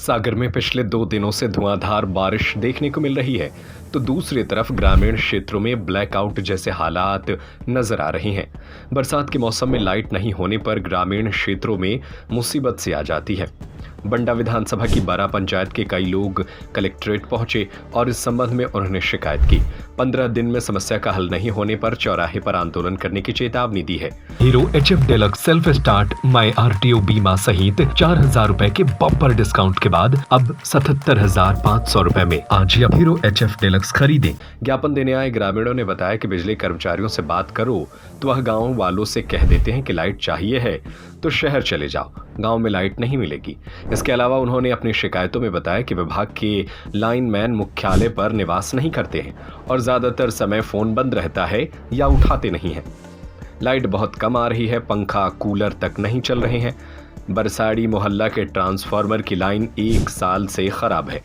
सागर में पिछले 2 दिनों से धुआंधार बारिश देखने को मिल रही है, तो दूसरी तरफ ग्रामीण क्षेत्रों में ब्लैकआउट जैसे हालात नजर आ रहे हैं। बरसात के मौसम में लाइट नहीं होने पर ग्रामीण क्षेत्रों में मुसीबत सी आ जाती है। बंडा विधानसभा की बारा पंचायत के कई लोग कलेक्ट्रेट पहुंचे और इस संबंध में उन्होंने शिकायत की। 15 दिन में समस्या का हल नहीं होने पर चौराहे पर आंदोलन करने की चेतावनी दी है। Hero HF deluxe self start my RTO बीमा सहित 4,000 रुपए के बम्पर डिस्काउंट के बाद अब 77,500 रुपए में आज ही हीरो HF डेलक्स खरीदें। ज्ञापन देने आए ग्रामीणों ने बताया कि बिजली कर्मचारियों से बात करो तो वह गाँव वालों से कह देते हैं कि लाइट चाहिए है तो शहर चले जाओ, गांव में लाइट नहीं मिलेगी। इसके अलावा उन्होंने अपनी शिकायतों में बताया कि विभाग के लाइनमैन मुख्यालय पर निवास नहीं करते हैं और ज्यादातर समय फोन बंद रहता है या उठाते नहीं हैं। लाइट बहुत कम आ रही है, पंखा कूलर तक नहीं चल रहे हैं। बरसाड़ी मोहल्ला के ट्रांसफार्मर की लाइन 1 साल से खराब है।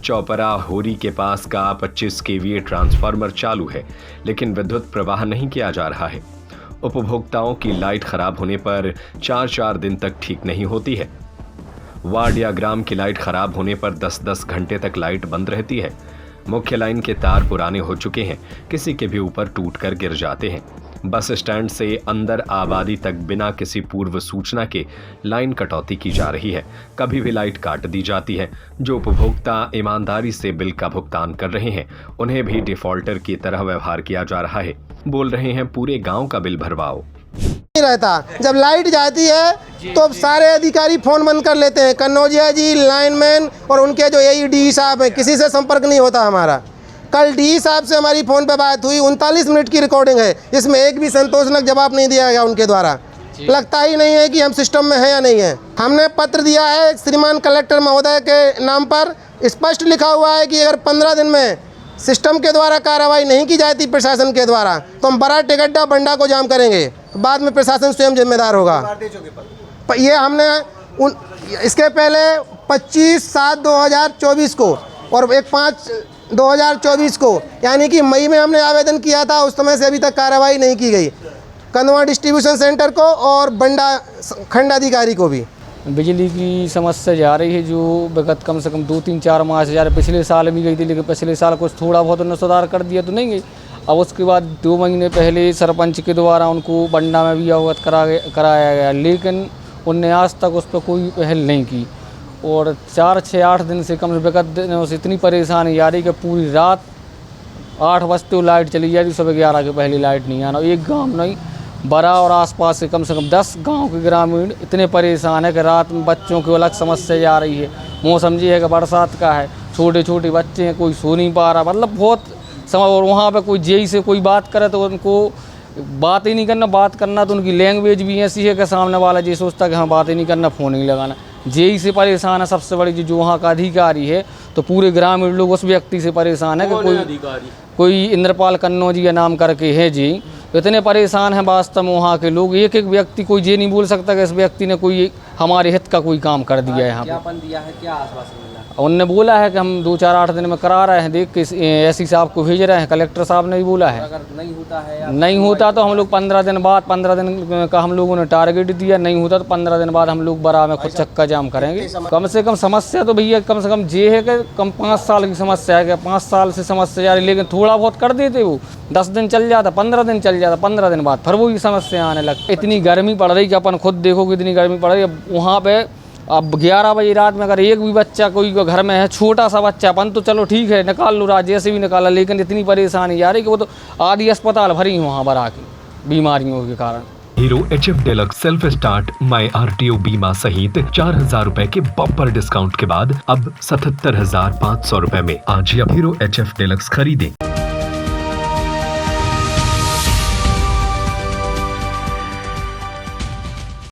चौपरा होरी के पास का 25 kVA ट्रांसफार्मर चालू है, लेकिन विद्युत प्रवाह नहीं किया जा रहा है। उपभोक्ताओं की लाइट खराब होने पर 4-4 दिन तक ठीक नहीं होती है। वार्ड या ग्राम की लाइट खराब होने पर 10-10 घंटे तक लाइट बंद रहती है। मुख्य लाइन के तार पुराने हो चुके हैं, किसी के भी ऊपर टूटकर गिर जाते हैं। बस स्टैंड से अंदर आबादी तक बिना किसी पूर्व सूचना के लाइन कटौती की जा रही है। कभी भी लाइट काट दी जाती है। जो उपभोक्ता ईमानदारी से बिल का भुगतान कर रहे हैं, उन्हें भी डिफॉल्टर की तरह व्यवहार किया जा रहा है। बोल रहे हैं पूरे गांव का बिल भरवाओ। नहीं रहता, जब लाइट जाती है तो सारे अधिकारी फोन बंद कर लेते हैं। कन्नौजिया जी, लाइनमैन और उनके जो AED साहब हैं, किसी से संपर्क नहीं होता हमारा। कल DE साहब से हमारी फ़ोन पे बात हुई, 39 मिनट की रिकॉर्डिंग है, इसमें एक भी संतोषजनक जवाब नहीं दिया गया उनके द्वारा। लगता ही नहीं है कि हम सिस्टम में हैं या नहीं है। हमने पत्र दिया है श्रीमान कलेक्टर महोदय के नाम पर, स्पष्ट लिखा हुआ है कि अगर 15 दिन में सिस्टम के द्वारा कार्रवाई नहीं की जाती प्रशासन के द्वारा तो हम बड़ा टिकड्डा बंडा को जाम करेंगे। बाद में प्रशासन स्वयं जिम्मेदार होगा। ये हमने इसके पहले 25/7/2024 को और 1/5/2024 को, यानी कि मई में हमने आवेदन किया था। उस समय से अभी तक कार्रवाई नहीं की गई। कंदवा डिस्ट्रीब्यूशन सेंटर को और बंडा खंड अधिकारी को भी बिजली की समस्या जा रही है, जो विगत कम से कम 2-3-4 माह से जा रही। पिछले साल भी गई थी, लेकिन पिछले साल कुछ थोड़ा बहुत उन्होंने सुधार कर दिया तो नहीं गई। अब उसके बाद 2 महीने पहले सरपंच के द्वारा उनको बंडा में भी अवगत कराया गया, लेकिन उनने आज तक उस पर कोई पहल नहीं की। और 4-6-8 दिन से कम से विगत दिनों से इतनी परेशानी आ रही कि पूरी रात 8 बजते लाइट चली जाती, सुबह 11 के पहले लाइट नहीं आना। एक गाँव नहीं, बरा और आसपास से कम 10 गांव के ग्रामीण इतने परेशान है कि रात में बच्चों की अलग समस्या जा रही है। मौसम ये है कि बरसात का है, छोटे छोटे बच्चे हैं, कोई सो नहीं पा रहा, मतलब बहुत समय। और वहाँ पे कोई जेई से कोई बात करे तो उनको बात ही नहीं करना, बात करना तो उनकी लैंग्वेज भी ऐसी है कि सामने वाला ये सोचता कि हाँ बात ही नहीं करना, फ़ोन ही लगाना। जेई से परेशान है सबसे बड़ी जो वहाँ का अधिकारी है, तो पूरे ग्रामीण लोग उस व्यक्ति से परेशान है कि कोई इंद्रपाल कन्नौजी का नाम करके है जी। तो इतने परेशान हैं वास्तव में वहाँ के लोग। एक व्यक्ति कोई ये नहीं बोल सकता कि इस व्यक्ति ने कोई हमारे हित का कोई काम कर दिया है। यहाँ ज्ञापन दिया है, क्या आश्वासन मिला? उनने बोला है कि हम 2-4-8 दिन में करा रहे हैं, देख के SC साहब को भेज रहे हैं। कलेक्टर साहब ने भी बोला है अगर नहीं होता है नहीं होता तो हम लोग 15 दिन बाद, 15 दिन का हम लोगों ने टारगेट दिया। नहीं होता तो 15 दिन बाद हम लोग बरा में खुद चक्का जाम करेंगे। कम से कम समस्या तो भैया कम से कम ये है कि कम 5 साल की समस्या है कि 5 साल से समस्या जा रही, लेकिन थोड़ा बहुत कर देते वो 10 दिन चल जाता, 15 दिन चल जाता, 15 दिन बाद फिर वही समस्या आने लगती। इतनी गर्मी पड़ रही कि अपन खुद देखो कि इतनी गर्मी पड़ रही है वहाँ पे। अब 11 बजे रात में अगर एक भी बच्चा कोई घर में है, छोटा सा बच्चा, अपन तो चलो ठीक है निकाल लो, रात जैसे भी निकाला, लेकिन इतनी परेशानी आ रही कि वो तो आधी अस्पताल भरी वहाँ बरा की बीमारियों के कारण। Hero HF deluxe self start my RTO बीमा सहित 4,000 रुपए के बम्पर डिस्काउंट के बाद अब 77,500 रुपए में आज ही हीरो HF डेलक्स खरीदें।